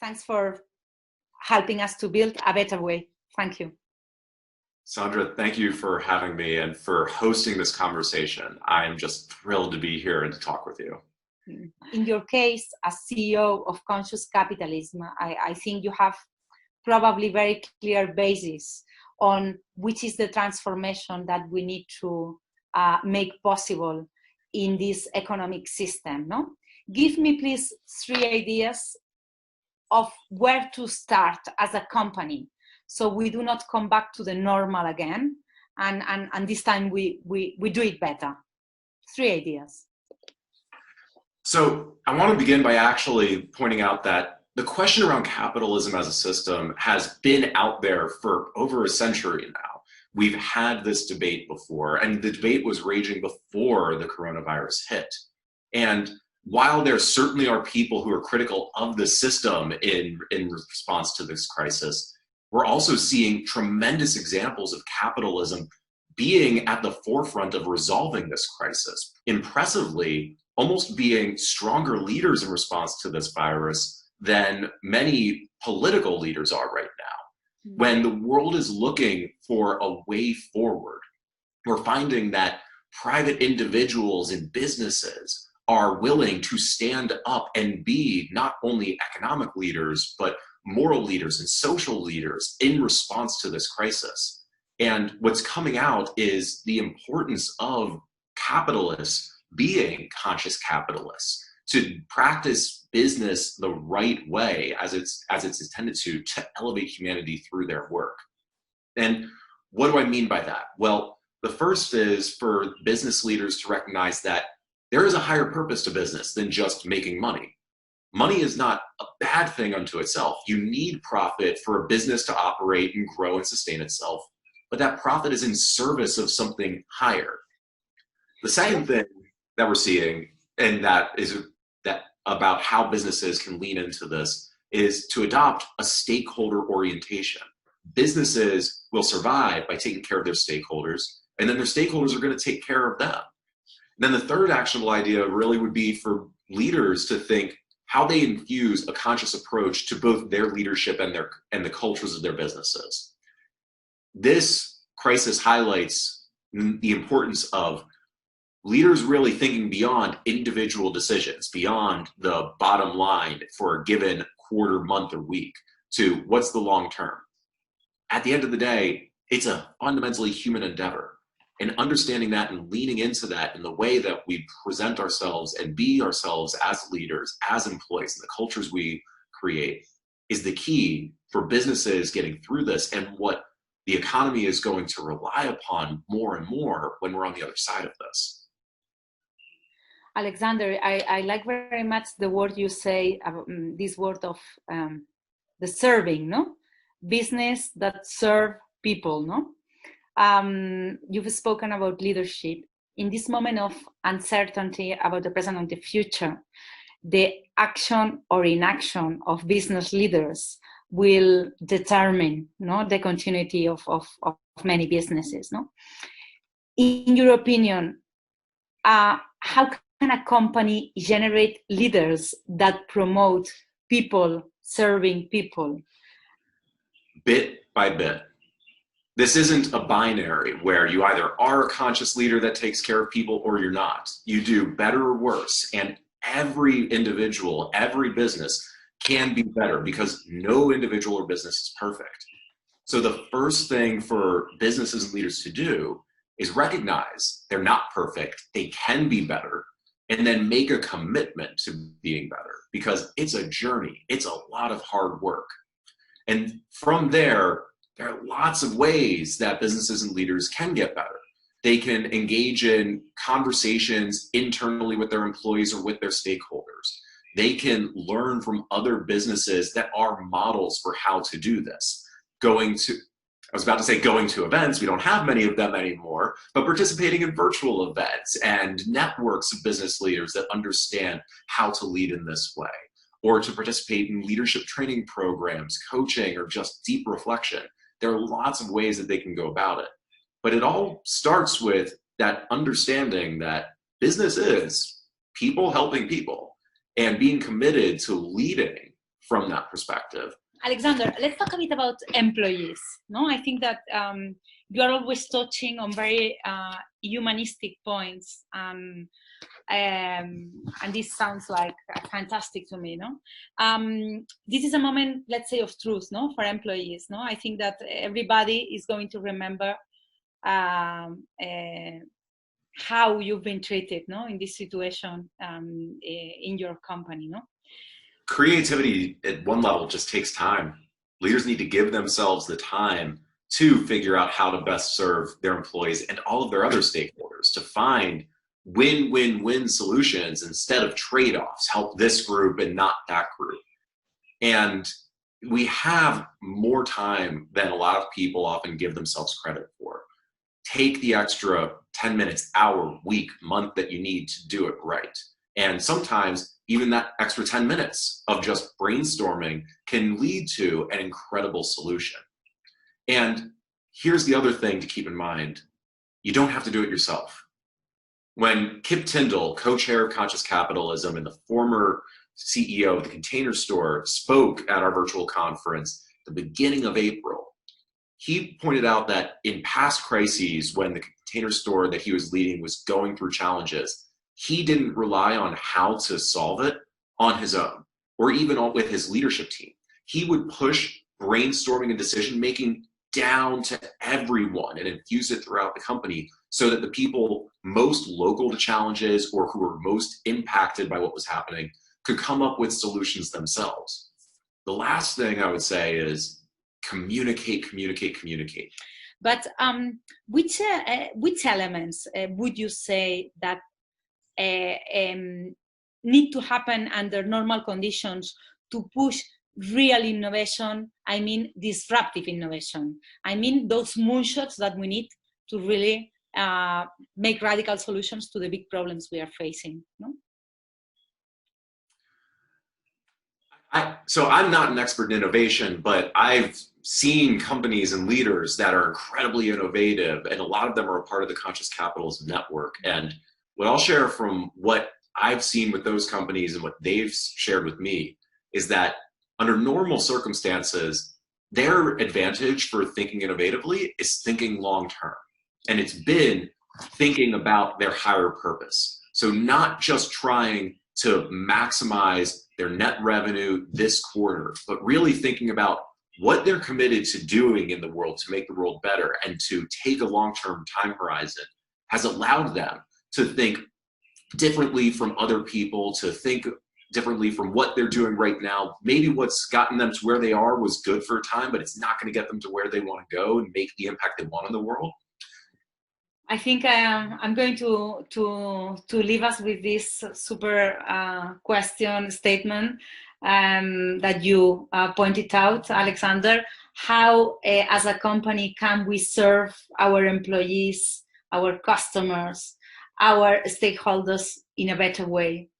Thanks for helping us to build a better way. Thank you. Sandra, thank you for having me and for hosting this conversation. I'm just thrilled to be here and to talk with you. In your case, as CEO of Conscious Capitalism, I think you have probably very clear basis on which is the transformation that we need to make possible in this economic system. No? Give me, please, 3 ideas of where to start as a company, so we do not come back to the normal again, and this time we do it better. 3 ideas. So I want to begin by actually pointing out that the question around capitalism as a system has been out there for over a century now. We've had this debate before, and the debate was raging before the coronavirus hit. And while there certainly are people who are critical of the system in response to this crisis, we're also seeing tremendous examples of capitalism being at the forefront of resolving this crisis. Impressively, almost being stronger leaders in response to this virus than many political leaders are right now. When the world is looking for a way forward, we're finding that private individuals and businesses are willing to stand up and be not only economic leaders, but moral leaders and social leaders in response to this crisis. And what's coming out is the importance of capitalists being conscious capitalists, to practice business the right way as it's intended to elevate humanity through their work. And what do I mean by that? Well, the first is for business leaders to recognize that there is a higher purpose to business than just making money. Money is not a bad thing unto itself. You need profit for a business to operate and grow and sustain itself, but that profit is in service of something higher. The second thing that we're seeing, and that about how businesses can lean into this, is to adopt a stakeholder orientation. Businesses will survive by taking care of their stakeholders, and then their stakeholders are going to take care of them. And then the third actionable idea really would be for leaders to think how they infuse a conscious approach to both their leadership and the cultures of their businesses. This crisis highlights the importance of leaders really thinking beyond individual decisions, beyond the bottom line for a given quarter, month, or week, to what's the long term. At the end of the day, it's a fundamentally human endeavor. And understanding that and leaning into that in the way that we present ourselves and be ourselves as leaders, as employees, and the cultures we create is the key for businesses getting through this, and what the economy is going to rely upon more and more when we're on the other side of this. Alexander, I like very much the word you say, this word of the serving, no? Business that serve people, no? You've spoken about leadership. In this moment of uncertainty about the present and the future, the action or inaction of business leaders will determine, no, the continuity of many businesses. No? In your opinion, how can a company generate leaders that promote people serving people? Bit by bit. This isn't a binary where you either are a conscious leader that takes care of people or you're not. You do better or worse. And every individual, every business can be better, because no individual or business is perfect. So the first thing for businesses and leaders to do is recognize they're not perfect, they can be better, and then make a commitment to being better, because it's a journey, it's a lot of hard work. And from there are lots of ways that businesses and leaders can get better. They can engage in conversations internally with their employees or with their stakeholders. They can learn from other businesses that are models for how to do this. Going to events, we don't have many of them anymore, but participating in virtual events and networks of business leaders that understand how to lead in this way, or to participate in leadership training programs, coaching, or just deep reflection. There are lots of ways that they can go about it. But it all starts with that understanding that business is people helping people, and being committed to leading from that perspective. Alexander, let's talk a bit about employees. No, I think that you are always touching on very humanistic points, and this sounds like fantastic to me. No, this is a moment, let's say, of truth. No, for employees. No, I think that everybody is going to remember how you've been treated. No, in this situation in your company. No. Creativity at one level just takes time. Leaders need to give themselves the time to figure out how to best serve their employees and all of their other stakeholders, to find win-win-win solutions instead of trade-offs, help this group and not that group. And we have more time than a lot of people often give themselves credit for. Take the extra 10 minutes, hour, week, month that you need to do it right. And sometimes even that extra 10 minutes of just brainstorming can lead to an incredible solution. And here's the other thing to keep in mind. You don't have to do it yourself. When Kip Tindall, co-chair of Conscious Capitalism and the former CEO of the Container Store, spoke at our virtual conference at the beginning of April, he pointed out that in past crises, when the Container Store that he was leading was going through challenges, he didn't rely on how to solve it on his own, or even with his leadership team. He would push brainstorming and decision-making down to everyone and infuse it throughout the company so that the people most local to challenges or who were most impacted by what was happening could come up with solutions themselves. The last thing I would say is communicate, communicate, communicate. But which elements would you say that need to happen under normal conditions to push real innovation? I mean disruptive innovation. I mean those moonshots that we need to really make radical solutions to the big problems we are facing. No? So I'm not an expert in innovation, but I've seen companies and leaders that are incredibly innovative, and a lot of them are a part of the Conscious Capitalism Network. And what I'll share from what I've seen with those companies and what they've shared with me is that under normal circumstances, their advantage for thinking innovatively is thinking long-term. And it's been thinking about their higher purpose. So not just trying to maximize their net revenue this quarter, but really thinking about what they're committed to doing in the world to make the world better and to take a long-term time horizon has allowed them to think differently from other people, to think differently from what they're doing right now. Maybe what's gotten them to where they are was good for a time, but it's not going to get them to where they want to go and make the impact they want in the world. I think I'm going to leave us with this super question statement that you pointed out, Alexander. How, as a company, can we serve our employees, our customers, our stakeholders in a better way?